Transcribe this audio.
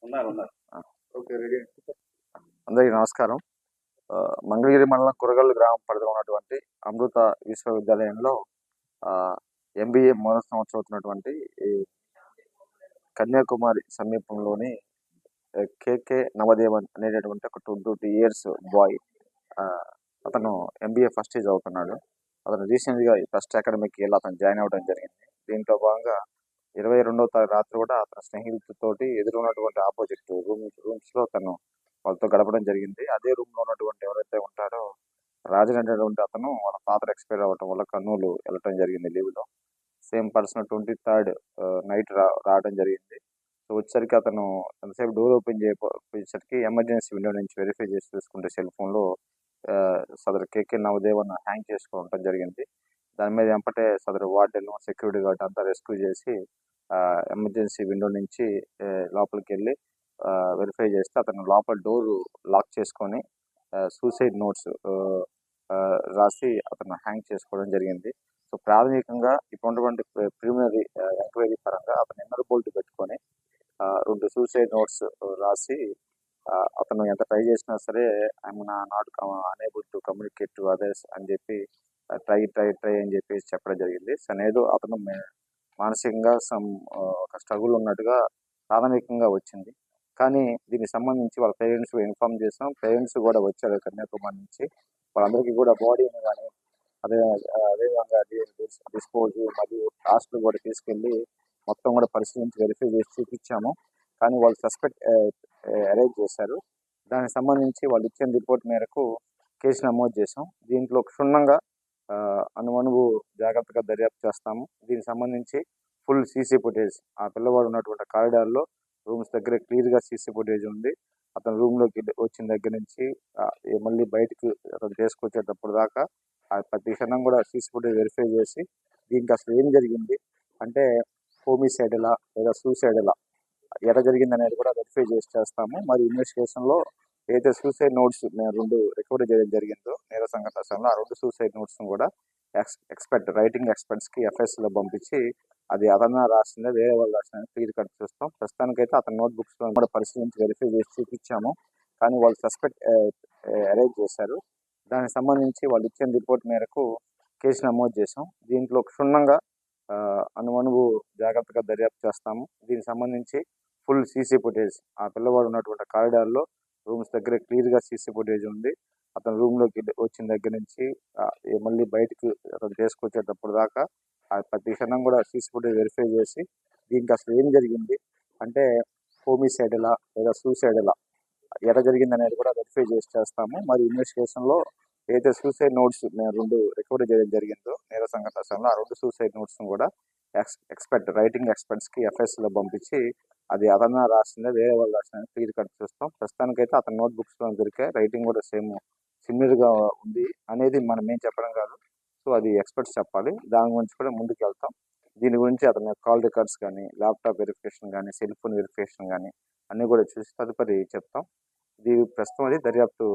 ఉన్నారు. ఆ, okay, ready. అందరికీ నమస్కారం. మంగళగిరి మండలం కురగల్లు గ్రామం పరిధిలో ఉన్నటువంటి అమృత విశ్వవిద్యాలయంలో ఎంబీఏ మొదటి సంవత్సరం అవుతున్నటువంటి ఈ కన్యాకుమారి సమీపంలోని కేకే నవదేవన్ అనేటటువంటి ఒక 22 ఇయర్స్ బాయ్. అతను ఎంబీఏ ఫస్ట్ ఇయర్ చదువుతున్నాడు. అతను రీసెంట్గా ఫస్ట్ అకాడమిక్ ఇయర్లో అతను జాయిన్ అవ్వడం జరిగింది. దీంట్లో భాగంగా 22వ తారీఖు రాత్రి కూడా అతని స్నేహితులతోటి ఎదురున్నటువంటి ఆపోజిట్ రూమ్స్లో తను వాళ్ళతో గడపడం జరిగింది. అదే రూమ్లో ఉన్నటువంటి ఎవరైతే ఉంటారో రాజన్ అనేటువంటి అతను వాళ్ళ ఫాదర్ ఎక్స్పైర్ అవ్వటం వల్ల కర్నూలు వెళ్ళటం జరిగింది లీవ్లో. సేమ్ పర్సన్ 23rd నైట్ రావడం జరిగింది. సో వచ్చేసరికి అతను ఎంతసేపు డోర్ ఓపెన్ చేయకపోయేసరికి ఎమర్జెన్సీ విండో నుంచి వెరిఫై చేసి చూసుకుంటే సెల్ ఫోన్లో సదరు కేకే నవదేవన్ హ్యాంగ్ చేసుకోవడం జరిగింది. దాని మీద వెంపటే సదరు వార్డెన్ సెక్యూరిటీ గార్డ్ అంతా రెస్క్యూ చేసి ఎమర్జెన్సీ విండో నుంచి లోపలికి వెళ్ళి వెరిఫై చేస్తే అతను లోపల డోర్ లాక్ చేసుకొని సూసైడ్ నోట్స్ రాసి అతను హ్యాంగ్ చేసుకోవడం జరిగింది. సో ప్రాథమికంగా ఇప్పుడున్నటువంటి ప్రిలిమినరీ ఎంక్వైరీ పరంగా అతను ఇన్నర్ బోల్ట్ పెట్టుకొని 2 సూసైడ్ నోట్స్ రాసి అతను ఎంత ట్రై చేసినా సరే I'm not unable to communicate to others అని చెప్పి ట్రై అని చెప్పేసి చెప్పడం జరిగింది. సనేదో అతను మానసికంగా ఒక స్ట్రగుల్ ఉన్నట్టుగా ప్రాథమికంగా వచ్చింది. కానీ దీనికి సంబంధించి వాళ్ళ పేరెంట్స్ ఇన్ఫార్మ్ చేసాం. పేరెంట్స్ కూడా వచ్చారు కన్యాకుమారి నుంచి. వాళ్ళందరికీ కూడా బాడీని కానీ అదేవిధంగా డిస్పోజ్ మరియు హాస్పిటల్ కూడా తీసుకెళ్ళి మొత్తం కూడా పరిశీలించి వెరిఫై చేసి చూపించాము. కానీ వాళ్ళు సస్పెక్ట్ అరేంజ్ చేశారు. దానికి సంబంధించి వాళ్ళు ఇచ్చిన రిపోర్ట్ మేరకు కేసు నమోదు చేసాం. దీంట్లో క్షుణ్ణంగా అనుమనువు జాగ్రత్తగా దర్యాప్తు చేస్తాము. దీనికి సంబంధించి ఫుల్ సీసీ ఫుటేజ్ ఆ పిల్లవాడు ఉన్నటువంటి కారిడార్లో రూమ్స్ దగ్గర క్లియర్గా సీసీ ఫుటేజ్ ఉంది. అతను రూమ్లోకి వచ్చిన దగ్గర నుంచి మళ్ళీ బయటకు అతను తీసుకొచ్చేటప్పుడు దాకా ప్రతి క్షణం కూడా సీసీ ఫుటేజ్ వెరిఫై చేసి దీనికి అసలు ఏం జరిగింది అంటే హోమిసైడలా లేదా సూసైడలా ఎలా జరిగింది అనేది కూడా వెరిఫై చేస్తాము. మరి ఇన్వెస్టిగేషన్లో ఏదైతే సూసైడ్ నోట్స్ మేము 2 రికవరీ చేయడం జరిగిందో నేర సంఘటన సమయంలో ఆ 2 సూసైడ్ నోట్స్ను కూడా రైటింగ్ ఎక్స్పర్ట్స్కి ఎఫ్ఎస్లో పంపించి అది అతను రాసిందే వేరే వాళ్ళు రాసిందే క్లియర్ కట్ చూస్తాం. ప్రస్తుతానికైతే అతని నోట్బుక్స్లో కూడా పరిశీలించి వెరిఫై చేసి చూపించాము. కానీ వాళ్ళు సస్పెక్ట్ అరేంజ్ చేశారు. దానికి సంబంధించి వాళ్ళు ఇచ్చిన రిపోర్ట్ మేరకు కేసు నమోదు చేసాం. దీంట్లో క్షుణ్ణంగా అనుమనువు జాగ్రత్తగా దర్యాప్తు చేస్తాము. దీనికి సంబంధించి ఫుల్ సీసీ ఫుటేజ్ ఆ పిల్లవాడు ఉన్నటువంటి కారిడార్లో రూమ్స్ దగ్గర క్లియర్గా సీసీ ఫుటేజ్ ఉంది. అతను రూమ్లోకి వచ్చిన దగ్గర నుంచి మళ్ళీ బయటకు అతను తీసుకొచ్చేటప్పుడు దాకా ప్రతి క్షణం కూడా సీసీ ఫుటేజ్ వెరిఫై చేసి దీనికి అసలు ఏం జరిగింది అంటే హోమిసైడలా లేదా సూసైడలా ఎలా జరిగింది అనేది కూడా వెరిఫై చేస్తాము. మరి ఇన్వెస్టిగేషన్లో ఏదైతే సూసైడ్ నోట్స్ మేము 2 రికవరీ చేయడం జరిగిందో నేర సంఘటన సమయంలో ఆ 2 సూసైడ్ నోట్స్ను కూడా రైటింగ్ ఎక్స్పర్ట్స్కి ఎఫ్ఎస్లో పంపించి అది అతను రాసిందే వేరే వాళ్ళు రాసిందే క్లియర్ కట్ చూస్తాం. ప్రస్తుతానికైతే అతని నోట్బుక్స్లో దొరికే రైటింగ్ కూడా సిమిలర్గా ఉంది అనేది మనం ఏం చెప్పడం కాదు. సో అది ఎక్స్పర్ట్స్ చెప్పాలి. దాని గురించి కూడా ముందుకు వెళ్తాం. దీని గురించి అతని కాల్ రికార్డ్స్ కానీ ల్యాప్టాప్ వెరిఫికేషన్ కానీ సెల్ ఫోన్ వెరిఫికేషన్ కానీ అన్నీ కూడా చూసి తదుపరి చెప్తాం. ఇది ప్రస్తుతం అది దర్యాప్తు